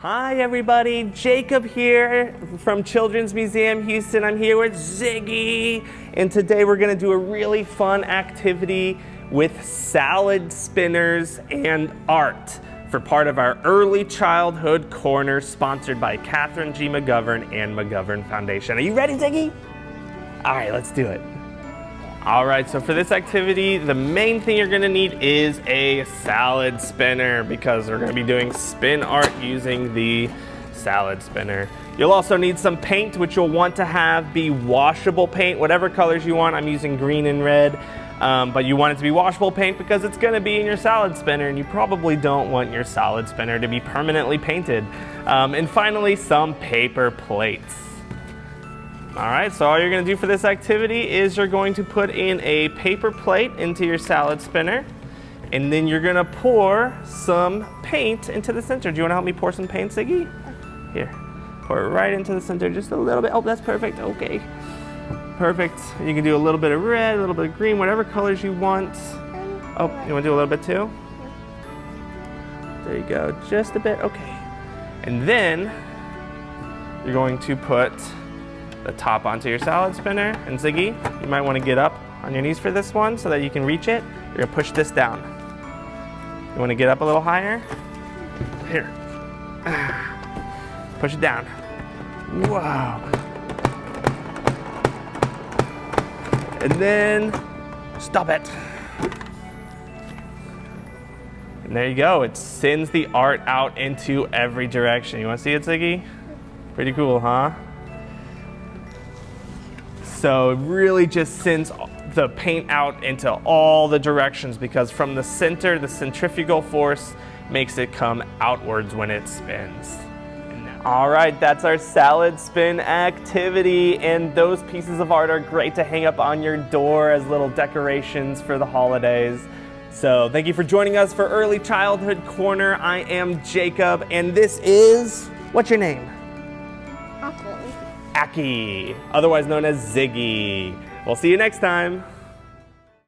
Hi everybody, Jacob here from Children's Museum Houston. I'm here with Ziggy, and today we're gonna do a really fun activity with salad spinners and art for part of our Early Childhood Corner sponsored by Catherine G. McGovern and McGovern Foundation. Are you ready, Ziggy? All right, let's do it. All right, so for this activity, the main thing you're gonna need is a salad spinner because we're gonna be doing spin art using the salad spinner. You'll also need some paint, which you'll want to have be washable paint, whatever colors you want. I'm using green and red, but you want it to be washable paint because it's gonna be in your salad spinner and you probably don't want your salad spinner to be permanently painted. And finally, some paper plates. All right, so all you're gonna do for this activity is you're going to put in a paper plate into your salad spinner, and then you're gonna pour some paint into the center. Do you wanna help me pour some paint, Ziggy? Here, pour it right into the center, just a little bit. Oh, that's perfect, okay. Perfect, you can do a little bit of red, a little bit of green, whatever colors you want. Oh, you wanna do a little bit too? There you go, just a bit, okay. And then, you're going to put the top onto your salad spinner. And Ziggy, you might want to get up on your knees for this one so that you can reach it. You're gonna push this down. You want to get up a little higher? Here. Push it down. Wow. And then stop it. And there you go. It sends the art out into every direction. You want to see it, Ziggy? Pretty cool, huh? So it really just sends the paint out into all the directions because from the center, the centrifugal force makes it come outwards when it spins. All right, that's our salad spin activity, and those pieces of art are great to hang up on your door as little decorations for the holidays. So thank you for joining us for Early Childhood Corner. I am Jacob, and this is, what's your name? Aki, otherwise known as Ziggy. We'll see you next time.